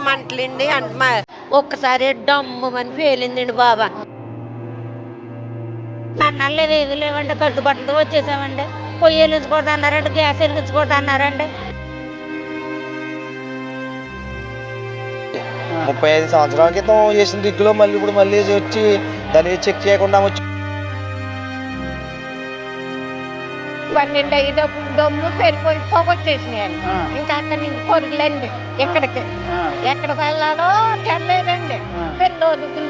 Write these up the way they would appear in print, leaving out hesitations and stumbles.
మంటలండి అంటే ఒక్కసారి డమ్ము అని పేలిందండి బాబా. అన్నాళ్ళు ఏది లేవండి, కట్టుబట్టలతో వచ్చేసామండి. పొయ్యి వెలిగించకూడదు అన్నారండి, గ్యాస్ వెలిగించకూడదు అన్నారండి. 35 సంవత్సరాల క్రితం చేసిన దిగ్గులో మళ్ళీ వచ్చి దాన్ని చెక్ చేయకుండా వచ్చి 12 అయ్యేటప్పుడు దమ్ము పెరిగిపోయి పొగొచ్చేసినాయండి. ఇంకా అక్కడ నుంచి పొరుగులండి ఎక్కడికి వెళ్ళాలో తెల్లేదండి. తెల్లోదుకుని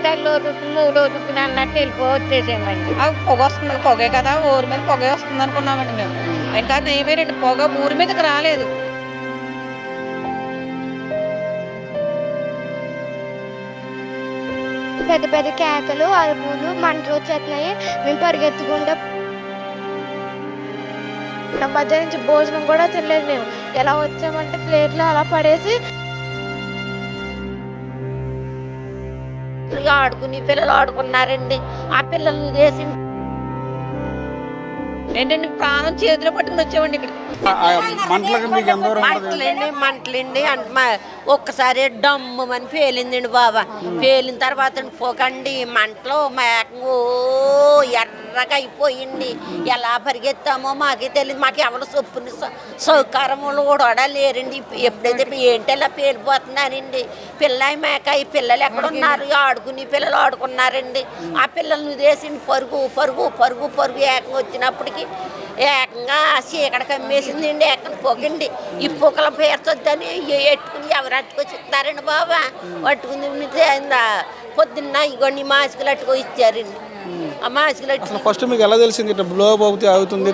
3 అన్నట్టు వచ్చేసామండి. పొగ వస్తుంది, పొగే కదా ఊరి మీద పొగ వస్తుంది అనుకున్నామండి మేము. ఇంకా ఏమేనండి పొగ ఊరి మీదకి రాలేదు. పెద్ద పెద్ద కేకలు, అరుపులు, మంటలు వచ్చేస్తున్నాయి. మేము పరిగెత్తుకుంటే మధ్య నుంచి భోజనం కూడా తినలేదు. మేము ఎలా వచ్చామంటే ప్లేట్లు అలా పడేసి ఆడుకుని పిల్లలు ఆడుకున్నారండి. ఆ పిల్లల్ని వేసి ఏంటంటే ప్రాణం చేతిలో పట్టుకుని వచ్చామండి ఇక్కడ. మంటలండి అంటే ఒక్కసారి డమ్ము అని పేలిందండి బాబా. పేలిన తర్వాత పోకండి మంటలో మేకంగా ఎర్రగా అయిపోయింది. ఎలా పరిగెత్తామో మాకే తెలియదు. మాకు ఎవరు చొప్పున సౌకర్యములు కూడా లేరండి. ఎప్పుడైతే ఏంటి ఇలా పేలిపోతున్నారండి. పిల్ల మేక ఈ పిల్లలు ఎక్కడున్నారు? ఆడుకుని పిల్లలు ఆడుకున్నారండి. ఆ పిల్లల్ని వేసింది పరుగు పరుగు పరుగు పరుగు ఏకంగా వచ్చినప్పటికి ఏకంగా చీకడ కమ్మేసిందండి. ఏకంగా పొగండి. ఈ పొగల పేర్చొద్దని ఎట్టుకుని ఎవరు అట్టుకొచ్చి ఇస్తారండి బాబా. పట్టుకుని పొద్దున్న ఇగోండి మాస్కులు అట్టుకో ఇచ్చారండి. ఆ మాస్కులు ఫస్ట్ మీకు ఎలా తెలిసింది బ్లో అవుతుంది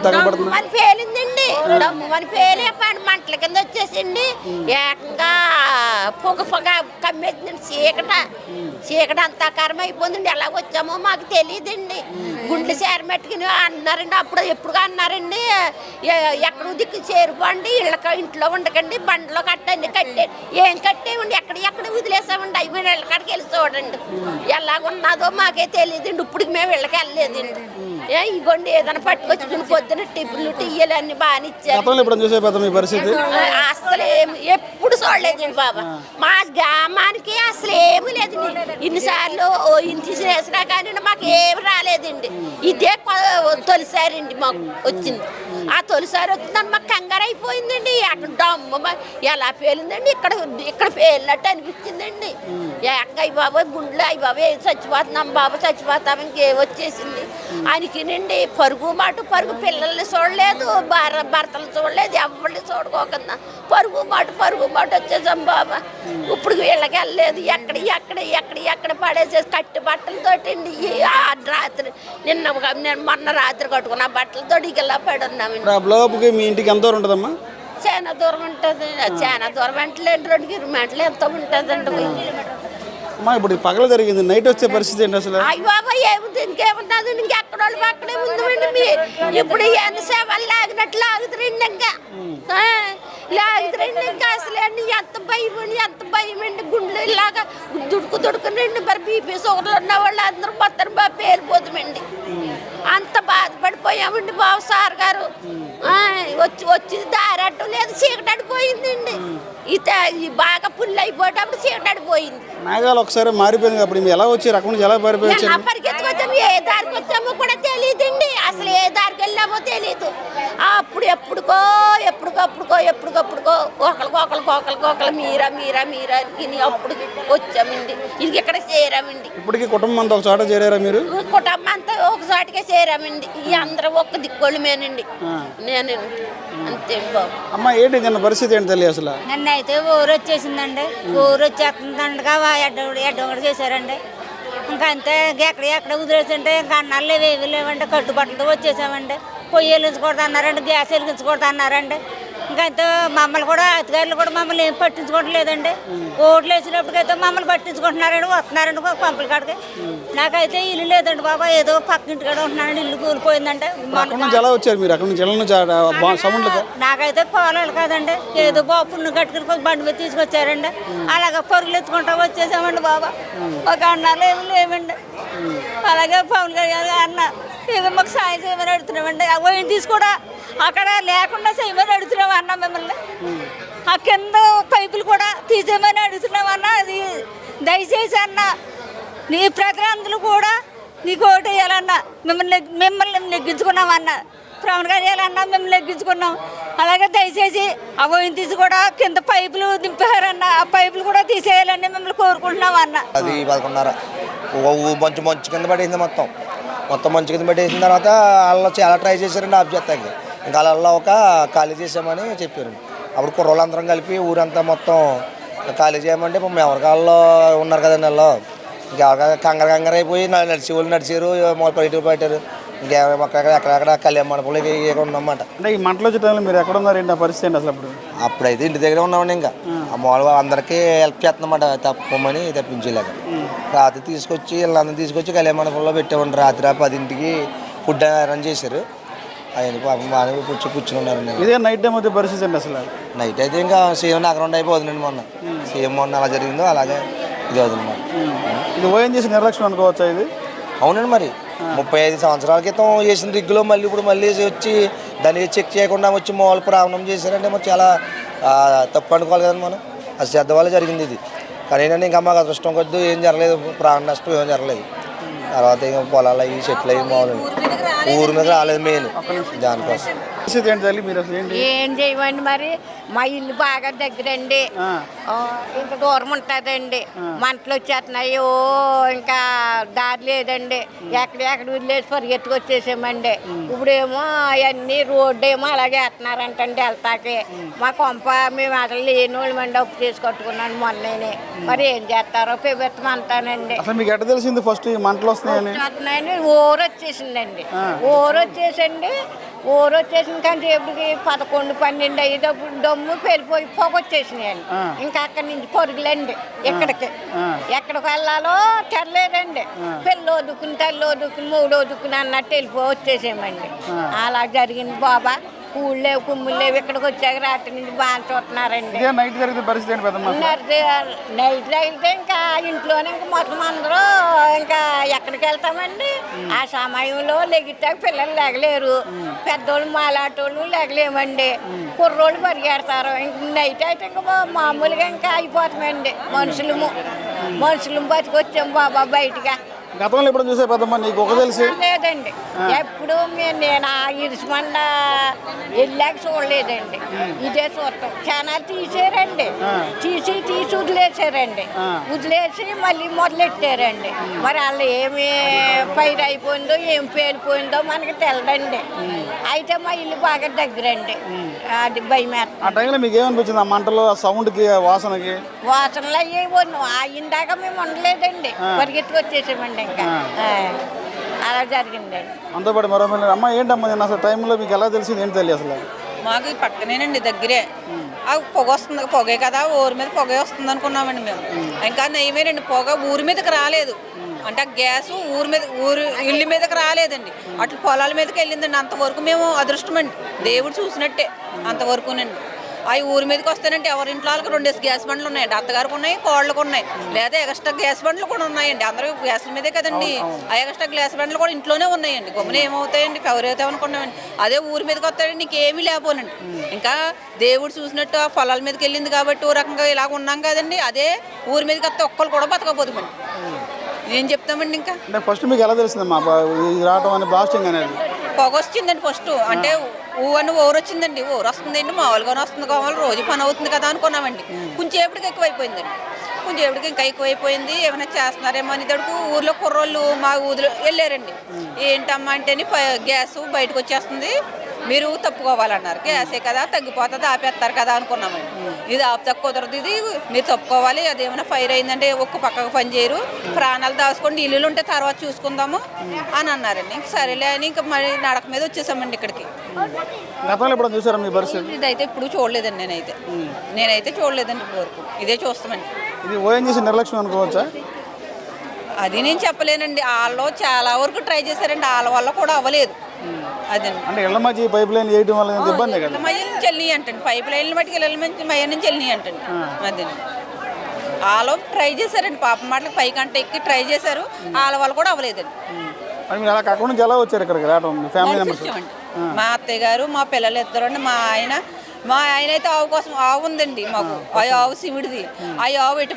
అని పేలిందండి. డమ్ము అని పేలి మంటల కింద వచ్చేసింది. ఏకంగా పొగ కమ్మేసిందండి. చీకట అంతా కారం అయిపోయిందండి. ఎలా వచ్చామో మాకు తెలియదండి. గుండెలు చేరమెట్టుకుని అన్నారండి. అప్పుడు ఎప్పుడుగా అన్నారండి, ఎక్కడ దిక్కు చేరిపోండి, ఇంట్లో ఉండకండి, బండ్లో కట్టండి. ఏం కట్టేవండి, ఎక్కడ వదిలేసామండి. అవి ఇళ్ళకాడికి వెళ్ళి చూడండి. ఎలాగున్నదో మాకే తెలియదండి. ఇప్పటికి మేము ఇళ్ళకి వెళ్ళలేదండి. ఇగోండి ఏదైనా పట్టుకొచ్చుకుని పొద్దున టిఫిన్లు టీయలు అన్ని బాగా ఇచ్చారు. అసలు ఎప్పుడు చూడలేదండి బాబా. మా గ్రామానికి అసలు ఏమీ లేదు. ఇన్నిసార్లు ఇంటి చేసినా కానీ మాకు ఏమి రాలేదండి. ఇదే తొలిసారండి మాకు వచ్చింది. ఆ తొలిసారి వచ్చిందని మాకు కంగారు అయిపోయిందండి. అక్కడ డమ్మ ఎలా పేలిందండి. ఇక్కడ పేలినట్టు అనిపించిందండి. అయ్యి బాబా గుండెలు అయ్యి బాబా చచ్చిపోతున్నాం బాబా చచ్చిపోతాం ఇంకేం వచ్చేసింది అనికినండి. పరుగు పరుగు పిల్లల్ని చూడలేదు, భర్తలు చూడలేదు, ఎవరిని చూడుకోకుండా పరుగు మాట వచ్చేసాం బాబా. ఇప్పుడు వీళ్ళకి వెళ్ళలేదు. ఎక్కడ పడేసేసి కట్టి బట్టలతోటి రాత్రి మొన్న రాత్రి కట్టుకున్న బట్టలతో ఇలా పడి ఉన్నామండి. మీ ఇంటికి ఎంత దూరం ఉంటుందమ్మా? చాలా దూరం ఉంటుంది. చాలా దూరం అంటే 2 కిలోమీటర్లు ఎంత ఉంటుందండి. ఇప్పుడు పగల జరిగింది, నైట్ వచ్చే పరిస్థితి ఏంటి అసలు? అయ్యి బాబా ఏముంది, ఇంకేమున్నది, ఇంకెక్కడ వాళ్ళు పక్కనే ఉందండి. ఇప్పుడు ఎంత సేవలు లాగినట్లు లాగుతురండి. ఇంకా అసలు అండి ఎంత భయం అండి. గుండెలు ఇలాగా దుడుకునండి. మరి బీపీ షుగర్లు ఉన్న వాళ్ళు అందరూ మొత్తం బాగా పేలిపోతామండి. అంత బాధపడిపోయామండి బాబు. సార్ గారు వచ్చి దారట్టు లేదు, చీకటడిపోయిందండి. బాగా పుల్లు అయిపోయేటప్పుడు చీకటడిపోయింది. మేఘాలు ఒకసారి మారిపోయింది. అప్పుడు ఎలా వచ్చారు? అక్కడ నుంచి ఎలా పారిపోయారు? పరిగెత్తుకొచ్చాము. ఏ దారికి వచ్చామో కూడా తెలియదండి. అసలు ఏ దారికి వెళ్ళామో తెలియదు. అప్పుడు ఎప్పుడుకో ఒకళ్ళు మీరా తిని అప్పుడు వచ్చామండి. ఇది ఇక్కడ చేరామండి. ఇప్పటికి కుటుంబం అంతా ఒక చోట చేరారా మీరు? కుటుంబం అంతా ఒక చోటకే చేరామండి. ఈ అందరూ ఒక్క దిక్కోళ్ళమేనండి. నేనండి అంతే బాబు. అమ్మ ఏంటి నిన్న పరిస్థితి ఏంటి తెలియదు అసలు? నన్ను అయితే ఊరు వచ్చేసిందండి. ఊరు వచ్చేస్తుందండగా ఎడ్డ చేశారండి. ఇంకా అంతే ఎక్కడ వదిలేసంటే ఇంకా అన్నాళ్ళు ఏవి లేవండి. కట్టుబట్టలతో వచ్చేసామండి. పొయ్యి వెలిగించకూడదు అన్నారండి, గ్యాస్ వెలిగించకూడదు అన్నారండి. ఇంకంతే మమ్మల్ని కూడా అధికారులు కూడా మమ్మల్ని ఏం పట్టించుకోవట్లేదండి. ఓట్లు వేసినప్పటికైతే మమ్మల్ని పట్టించుకుంటున్నారండి, వస్తున్నారండి పంపుల కాడికి. నాకైతే ఇల్లు లేదండి బాబా. ఏదో పక్కింటి కాడ ఉంటున్నానండి. ఇల్లు కూలిపోయిందంటే నాకైతే పోలేదు కదండి. ఏదో బాపుని కట్టుకుని బండి మీద తీసుకొచ్చారండి. అలాగే పరుగులు ఎత్తుకుంటా వచ్చేసామండి బాబా. ఒక అన్నాలు ఏమి లేవండి. అలాగే పవన్ గారు అన్న ఏదో మాకు సాయం చేయమని అడుగుతున్నామండి. పోయిన తీసుకోడా అక్కడ లేకుండా చేయమని అడుగుతున్నాం అన్న మిమ్మల్ని. ఆ కింద పైపులు కూడా తీసేయమని అడుగుతున్నాం అన్న. నీ ప్రజలందరూ కూడా నీకు ఓటు వేయాలన్నా మిమ్మల్ని నెగ్గించుకున్నామన్నా ప్రవణ్ గారు వేయాలన్నా మిమ్మల్ని నెగ్గించుకున్నాం. అలాగే దయచేసి ఆ ఓయిన్ తీసి కూడా కింద పైపులు దింపారన్న ఆ పైపులు కూడా తీసేయాలని మిమ్మల్ని కోరుకుంటున్నాం అన్న. అది 11:30 మంచు కింద పడేసింది. మొత్తం మంచు కింద పట్టేసిన తర్వాత వాళ్ళు చాలా ట్రై చేశారండి ఆఫ్ చేస్తాకి. ఇంకా వాళ్ళల్లో ఒక ఖాళీ చేసామని చెప్పారండి. అప్పుడు కుర్రోళ్ళందరం కలిపి ఊరంతా మొత్తం ఖాళీ చేయమంటే ఇప్పుడు ఎవరికాల్లో ఉన్నారు కదండి వాళ్ళు ఇంకెవరికా కంగారు అయిపోయి నడిచారు బయటకు పెట్టారు. ఎక్కడెక్కడ కళ్యాణ మండపంలో ఉన్నామన్నమాట. అంటే ఈ మంటలు వచ్చే టైంలో మీరు ఎక్కడ ఉన్నారు ఏంటి ఆ పరిస్థితి ఏంటి అసలు? అప్పుడైతే ఇంటి దగ్గర ఉన్నామండి. ఇంకా ఆ మామూలుగా అందరికీ హెల్ప్ చేస్తున్నమాట తప్పమని తప్పించేలాగా. రాత్రి తీసుకొచ్చి వీళ్ళందరూ తీసుకొచ్చి కళ్యాణ మండపంలో పెట్టామండి. రాత్రి 10ంటికి ఫుడ్ అరేంజ్ చేశారు. అవన్నీ పాపం బాగా కూర్చుని ఉన్నారండి. ఇదే నైట్ టైం అయితే పరిస్థితి అండి అసలు? నైట్ అయితే ఇంకా సీఎం నగరం అయిపోతుందండి. సీఎం మొన్న అలా జరిగిందో అలాగే ఇది అవుతుంది. ఇది ఓఎన్ చేసి నిర్లక్ష్యం అనుకోవచ్చా ఇది? అవునండి. మరి 35 సంవత్సరాల క్రితం వేసిన రిగ్గులో ఇప్పుడు మళ్ళీ వచ్చి దాన్ని చెక్ చేయకుండా వచ్చి మామూలు ప్రారంభం చేశారంటే మరి చాలా తప్పు అనుకోవాలి కదండి మనం. అది శ్రద్ధ వల్ల జరిగింది ఇది. కానీ ఏంటంటే ఇంకా మాకు అదృష్టం కొద్దు ఏం జరగలేదు, ప్రాణ నష్టం ఏం జరగలేదు. తర్వాత ఇంకా పొలాలు అవి చెట్లు అవి మామూలు ఊరి మీద రాలేదు మెయిన్ దానికోసం. ఏం చేయమండి మరి మా ఇల్లు బాగా దగ్గరండి, ఇంకా దూరం ఉంటుందండి. మంటలు వచ్చేస్తున్నాయి, ఇంకా దారి లేదండి. ఎక్కడెక్కడ వదిలేసి పరిగెత్తుకు వచ్చేసామండి. ఇప్పుడేమో అవన్నీ రోడ్డు ఏమో అలాగే వేస్తున్నారంటండి వెళ్తాకి. మా కొంప మేము అసలు లేని వాళ్ళమండి అప్పు చేసి కట్టుకున్నాను మొన్ననే. మరి ఏం చేస్తారో ప్రభుత్వం అంటానండి. మీకు ఎట్లా తెలిసింది ఫస్ట్ ఈ మంటలు వస్తున్నాయని? ఊరు వచ్చేసిందండి. ఊరు వచ్చేసిన కానీ రేపుకి 11, 12 అయ్యేటప్పుడు దమ్ము పెరిపోయి పొగొచ్చేసినాయండి. ఇంకా అక్కడి నుంచి పరుగులండి ఎక్కడికి వెళ్ళాలో తెరలేదండి. పెళ్ళి వదుకుని తల్లి వదుకుని మూడు వదుకుని అన్నట్టు వచ్చేసామండి. అలా జరిగింది బాబా. కూళ్ళు లేవు కుమ్ములు లేవు. ఇక్కడికి వచ్చాక రాత్రి నుంచి బాగా చూస్తున్నారండి. నైట్ జరిగితే పరిస్థితి నైట్ జరిగితే ఇంకా ఇంట్లోనే ఇంకా మొత్తం అందరూ ఇంకా ఎక్కడికి వెళ్తామండి. ఆ సమయంలో లెగితే పిల్లలు లేగలేరు, పెద్దోళ్ళు మాలాటోళ్ళు లేగలేమండి, కుర్రోళ్ళు పరిగెడతారు. ఇంక నైట్ అయితే ఇంకా మామూలుగా ఇంకా అయిపోతామండి. మనుషులు బతికొచ్చాం బాబా బయటగా. గతంలో ఎప్పుడు చూసే పెద్దమ్మ నీకు ఒక తెలిసి? లేదండి, ఎప్పుడు నేను ఆ ఇరుసుమండ వెళ్ళాక చూడలేదండి. ఇదే చూస్తాం. ఛానల్ తీసారండి, తీసి వదిలేసారండి. వదిలేసి మళ్ళీ మొదలెట్టారండి. మరి వాళ్ళు ఏమి పైరు అయిపోయిందో ఏం పేలిపోయిందో మనకి తెలదండి. అయితే మా ఇల్లు బాగా దగ్గరండి. అది భయం. ఆ టైంలో మీకు ఏమనిపించింది? ఆ మంటలు, ఆ సౌండ్కి, వాసనకి? వాసనలు అయ్యి అయిందాక మేము ఉండలేదండి, పరిగెత్తుకు వచ్చేసామండి. ఇంకా అలా జరిగిందండి. అంతో పాటు మరో అమ్మ ఏంటమ్మా నేను అసలు టైంలో మీకు ఎలా తెలిసింది? ఏంటి తెలియదు అసలు? మాకు పక్కనేనండి, దగ్గరే. పొగ వస్తుంది, పొగే కదా ఊరి మీద పొగే వస్తుంది అనుకున్నామండి మేము. ఇంకా నయమేనండి, పొగ ఊరి మీదకి రాలేదు. అంటే గ్యాస్ ఇల్లు మీదకి రాలేదండి, అట్లా పొలాల మీదకి వెళ్ళిందండి. అంతవరకు మేము అదృష్టమండి, దేవుడు చూసినట్టే అంతవరకునండి. అవి ఊరి మీదకి వస్తానంటే ఎవరింట్లో వాళ్ళకి 2 గ్యాస్ బండ్లు ఉన్నాయండి. అత్తగారికి ఉన్నాయి, కోళ్ళకు ఉన్నాయి, లేదా ఎక్స్ట్రా గ్యాస్ బండ్లు కూడా ఉన్నాయండి. అందరూ గ్యాస్ల మీదే కదండి. ఆ ఎక్స్ట్రా గ్యాస్ బండ్లు కూడా ఇంట్లోనే ఉన్నాయండి. గమ్మున ఏమవుతాయండి, ఎవరైతే అనుకున్నామండి. అదే ఊరి మీదకి వస్తాడండి నీకేమీ లేకపోనండి. ఇంకా దేవుడు చూసినట్టు ఆ పొలాల మీదకి వెళ్ళింది కాబట్టి ఓ రకంగా ఇలాగ ఉన్నాం కదండి. అదే ఊరి మీదకి వస్తే ఒక్కరు కూడా బతకపోతామండి. ఏం చెప్తామండి ఇంకా. ఫస్ట్ మీకు ఎలా తెలిసిందమ్మా రావటం అని, బ్లాస్టింగ్ అనేది? పొగ వచ్చిందండి ఫస్ట్. అంటే ఊరు వచ్చిందండి. ఊరు వస్తుందండి, మామూలుగానే వస్తుంది, కావాలి రోజు పని అవుతుంది కదా అనుకున్నామండి. కొంచెంసేపటికి ఎక్కువైపోయిందండి. కొంచెంసేపటికి ఇంకా ఎక్కువైపోయింది. ఏమైనా చేస్తున్నారేమో అని తడుకు ఊర్లో కుర్రోళ్ళు మా ఊరిలో వెళ్ళారండి. ఏంటమ్మా అంటే గ్యాస్ బయటకు వచ్చేస్తుంది, మీరు తప్పుకోవాలన్నారు. గ్యాసే కదా తగ్గిపోతుంది, ఆపేస్తారు కదా అనుకున్నామండి. ఇది ఆపుతా కుదరదు, ఇది మీరు తప్పుకోవాలి. అదేమైనా ఫైర్ అయిందంటే ఒక్క పక్కకు పని చేయరు, ప్రాణాలు దాచుకోండి, ఇల్లులు ఉంటే తర్వాత చూసుకుందాము అని అన్నారండి. ఇంక సరేలే అని ఇంకా మరి నడక మీద వచ్చేసామండి ఇక్కడికి. ఇదైతే ఇప్పుడు చూడలేదండి, నేనైతే చూడలేదండి ఇప్పుడు వరకు. ఇదే చూస్తామండి. ఇది ఓఎన్ చేసి నిర్లక్ష్యం అనుకోవచ్చా? అది నేను చెప్పలేనండి. వాళ్ళు చాలా వరకు ట్రై చేశారండి, వాళ్ళ వల్ల కూడా అవ్వలేదు. అదండి. అంటే ఇళ్ళ మధ్య పైప్ లైన్ వేయడం వల్ల ఇబ్బంది కదా? మయ్య నుంచి వెళ్ళినాయి అంటండి, పైప్ లైన్లు బట్టి ఇళ్ళ నుంచి మయ్య నుంచి వెళ్ళినాయి అంటండి. అదండి. వాళ్ళు ట్రై చేశారండి, పాప మాటలకు పైకంట ఎక్కి ట్రై చేశారు, వాళ్ళ వల్ల కూడా అవ్వలేదండి. అక్కడ నుంచి ఎలా వచ్చారు ఇక్కడికి రావడం? Family members? మా అత్తయ్య గారు, మా పిల్లలు 2, మా ఆయన, మా ఆయన అయితే ఆవు కోసం ఆవు ఉందండి మాకు. ఆ ఆవు సిమిడిది. ఆ ఆవు ఎటు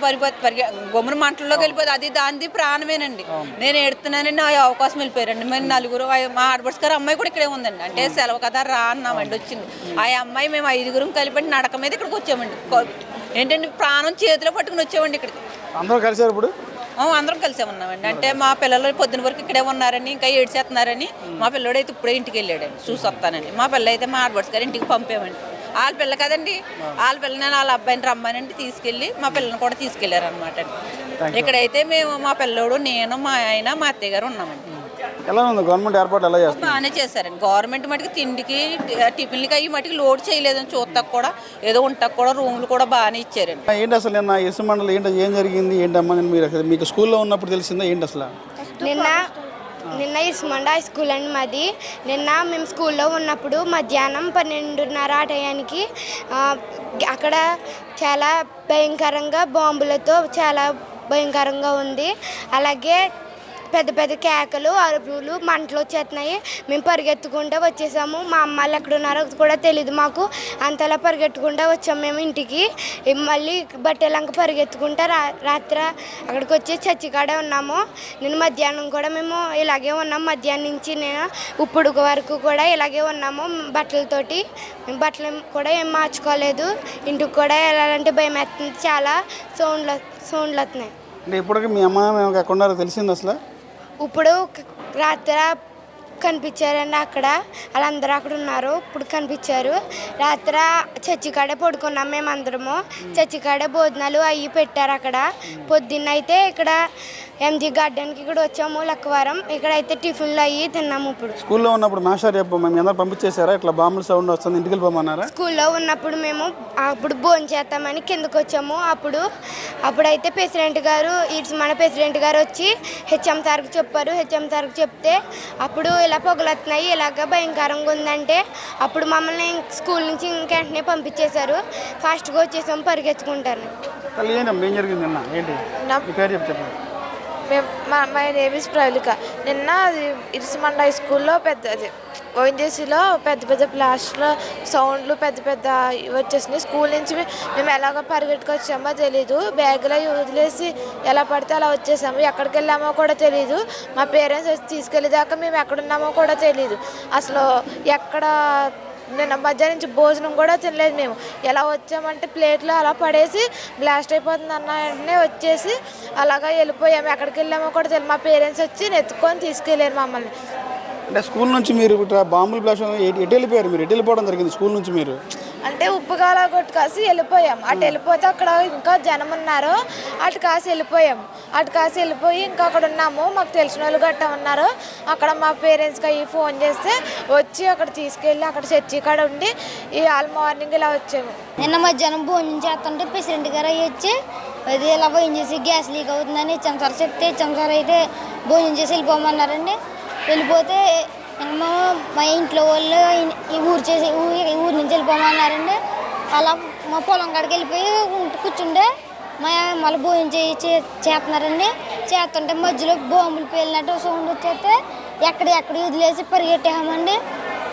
గొమ్మర మంటల్లోకి వెళ్ళిపోతుంది. అది దానిది ప్రాణమేనండి. నేను ఎడుతున్నానండి. ఆ ఆవు కోసం వెళ్ళిపోయారండి. మేము నలుగురు మా ఆడబడుచు గారు అమ్మాయి కూడా ఇక్కడే ఉందండి. అంటే సెలవు కదా రా అన్నామండి. వచ్చింది ఆ అమ్మాయి. మేము 5గురం కలిపి నడక మీద ఇక్కడికి వచ్చామండి. ఏంటంటే ప్రాణం చేతిలో పట్టుకుని వచ్చామండి ఇక్కడికి. అందరూ కలిసారు ఇప్పుడు? అందరం కలిసే ఉన్నామండి. అంటే మా పిల్లలు పొద్దున వరకు ఇక్కడే ఉన్నారని, ఇంకా ఏడ్చేస్తున్నారని మా పిల్లడు అయితే ఇప్పుడే ఇంటికి వెళ్ళాడండి. చూసి వస్తానండి. మా పిల్ల అయితే మా ఆడబడుచు గారు ఇంటికి పంపామండి. వాళ్ళ పిల్ల కదండి. వాళ్ళ పిల్లని వాళ్ళ అబ్బాయిని రమ్మానండి తీసుకెళ్ళి మా పిల్లని కూడా తీసుకెళ్లారు అనమాట. ఇక్కడైతే మేము మా పిల్లోడు, నేను, మా ఆయన, మా అత్తయ్య గారు ఉన్నామండి. ఎలా ఉంది గవర్నమెంట్ ఏర్పాటు ఎలా చేస్తుంది? బాగానే చేశారండి. గవర్నమెంట్ మటుకు తిండికి టిఫిన్లకి అవి మటుకు లోడ్ చేయలేదని చూస్తాకు కూడా ఏదో ఉంటాకు కూడా రూములు కూడా బాగానే ఇచ్చారండి. ఏంటి అసలు నిన్న ఇసుక మండలి ఏంటి, ఏం జరిగింది ఏంటమ్మా? మీరు మీకు స్కూల్లో ఉన్నప్పుడు తెలిసిందా ఏంటి అసలు? నిన్న ఇసుమండ హై స్కూల్ అండి మాది. నిన్న మేము స్కూల్లో ఉన్నప్పుడు మధ్యాహ్నం 12:30 ఆ టయానికి అక్కడ చాలా భయంకరంగా బాంబులతో చాలా భయంకరంగా ఉంది. అలాగే పెద్ద పెద్ద కేకలు, అరుపులు, మంటలు వచ్చేస్తున్నాయి. మేము పరిగెత్తుకుంటూ వచ్చేసాము. మా అమ్మాళ్ళు ఎక్కడ ఉన్నారో కూడా తెలియదు మాకు. అంతలా పరిగెత్తుకుంటూ వచ్చాము మేము ఇంటికి. మళ్ళీ బట్టెలంక పరిగెత్తుకుంటూ రాత్రి అక్కడికి వచ్చి చచ్చికాడే ఉన్నాము. నేను మధ్యాహ్నం కూడా మేము ఇలాగే ఉన్నాము. మధ్యాహ్నం నుంచి నేను ఇప్పుడు వరకు కూడా ఇలాగే ఉన్నాము బట్టలతోటి. మేము బట్టలు కూడా ఏం మార్చుకోలేదు. ఇంటికి కూడా వెళ్ళాలంటే భయం వేస్తుంది. చాలా సౌండ్లు వస్తున్నాయి. అంటే ఇప్పటికి మీ అమ్మ మేము ఎక్కడ ఉన్నారో తెలిసింది అసలు? ఇప్పుడు రాత్రి కనిపించారండి అక్కడ. వాళ్ళందరూ అక్కడ ఉన్నారు. ఇప్పుడు కనిపించారు. రాత్రి చచ్చికాడే పడుకున్నాం మేమందరము. చచ్చికాడే భోజనాలు అవి పెట్టారు అక్కడ. పొద్దున్న అయితే ఇక్కడ ఎంజీ గార్డెన్కి ఇక్కడ వచ్చాము లక్కవరం. ఇక్కడైతే టిఫిన్లు అయ్యి తిన్నాము. ఇప్పుడు స్కూల్లో ఉన్నప్పుడు మాస్టర్ మేము అందరూ పంపించేశారా? ఇట్లా బాంబుల సౌండ్ వస్తుంది ఇంటికి వెళ్ళిపోమన్నారా? స్కూల్లో ఉన్నప్పుడు మేము అప్పుడు భోజనం చేస్తామని కిందకు వచ్చాము. అప్పుడైతే ప్రెసిడెంట్ గారు మన ప్రెసిడెంట్ గారు వచ్చి హెచ్ఎం సార్కి చెప్పారు. హెచ్ఎం సార్కి చెప్తే అప్పుడు ఇలా పొగలొస్తున్నాయి, ఇలాగ భయంకరంగా ఉందంటే అప్పుడు మమ్మల్ని స్కూల్ నుంచి వెంటనే పంపించేశారు. ఫాస్ట్గా వచ్చేసాము పరిగెత్తుకుంటారు. ఏం జరిగింది నిన్న? ఏంటి మీ పేరు చెప్పండి. My name is Pravalika. నిన్న అది ఇరుసుమండ హై స్కూల్లో ఓఎన్జీసీలో పెద్ద ప్లాస్ట్లో సౌండ్లు పెద్ద వచ్చేసినాయి. స్కూల్ నుంచి మేము ఎలాగో పరిగెట్టుకొచ్చామో తెలీదు. బ్యాగులో వదిలేసి ఎలా పడితే అలా వచ్చేసాము. ఎక్కడికి వెళ్ళామో కూడా తెలీదు. మా పేరెంట్స్ వచ్చి తీసుకెళ్ళేదాకా మేము ఎక్కడున్నామో కూడా తెలీదు. అసలు ఎక్కడ నిన్న మధ్యాహ్నం నుంచి భోజనం కూడా తినలేదు మేము. ఎలా వచ్చామంటే ప్లేట్లో అలా పడేసి బ్లాస్ట్ అయిపోతుంది అన్న వెంటనే వచ్చేసి అలాగా వెళ్ళిపోయాము. ఎక్కడికి వెళ్ళామో కూడా తెలియదు. మా పేరెంట్స్ వచ్చి నెత్తుకొని తీసుకెళ్ళారు మమ్మల్ని. అంటే స్కూల్ నుంచి మీరు బాంబులు బ్లాస్ట్ ఎటు వెళ్ళిపోయారు? మీరు ఎటు వెళ్ళిపోవడం జరిగింది స్కూల్ నుంచి? మీరు అంటే ఉప్పుగాల కొట్టు కాసి వెళ్ళిపోయాం. అటు వెళ్ళిపోతే అక్కడ ఇంకా జనం ఉన్నారు. అటు కాసి వెళ్ళిపోయి ఇంకా అక్కడ ఉన్నాము. మాకు తెలిసిన వాళ్ళు గట్టా ఉన్నారు. అక్కడ మా పేరెంట్స్కి అవి ఫోన్ చేస్తే వచ్చి అక్కడ తీసుకెళ్ళి అక్కడ చర్చి కాడ ఉండి ఇవాళ మార్నింగ్ ఇలా వచ్చాము. నిన్న మధ్యాహ్నం భోజనం చేస్తుంటే ప్రెసిడెంట్ గారు అవి వచ్చి అది ఇలా భోజనం చేసి గ్యాస్ లీక్ అవుతుందని హెచ్ఎం సార్ చెప్తే హెచ్ఎం సార్ అయితే భోజనం చేసి వెళ్ళిపోమన్నారండి. వెళ్ళిపోతే మా ఇంట్లో వాళ్ళు ఈ ఊరు నుంచి వెళ్ళిపోమన్నారండి. అలా మా పొలం కాడికి వెళ్ళిపోయి కూర్చుంటే మళ్ళీ భోజనం చేస్తున్నారండి. చేస్తుంటే మధ్యలో బాంబులు పేలినట్టు సౌండ్ వచ్చేస్తే ఎక్కడ వదిలేసి పరిగెట్టామండి.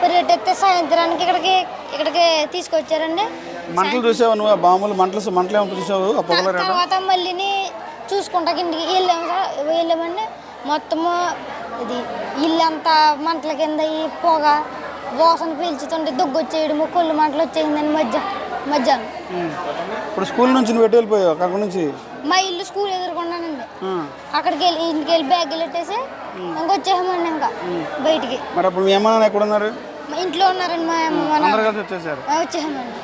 పరిగెట్టేస్తే సాయంత్రానికి ఇక్కడికి తీసుకొచ్చారండి. మంటలు చూసావు నువ్వు? బాంబులు మంటలు ఏమో చూసావు? తర్వాత మళ్ళీ చూసుకుంటా ఇంటికి వెళ్ళామండి. మొత్తము ఇది ఇల్లంతా మంటల కింద ఈ పొగ వాసన పీల్చుతుంటే వచ్చేయడము కొళ్ళు మంటలు వచ్చేసిందండి మధ్యాహ్నం. ఇప్పుడు స్కూల్ నుంచి నువ్వు ఎటు వెళ్ళిపోయావు? అక్కడ నుంచి మా ఇల్లు స్కూల్ ఎదుర్కొన్నానండి. అక్కడికి వెళ్ళి ఇంటికి వెళ్ళి బ్యాగ్ వెళ్ళేసి ఇంకొచ్చేసామండి ఇంకా బయటికి. మరి అప్పుడు మీ అమ్మ నాన్న ఎక్కడ ఉన్నారు? మా ఇంట్లో ఉన్నారండి. మా అమ్మ అందరూ కలిసి వచ్చేసారు? వచ్చేసామండి.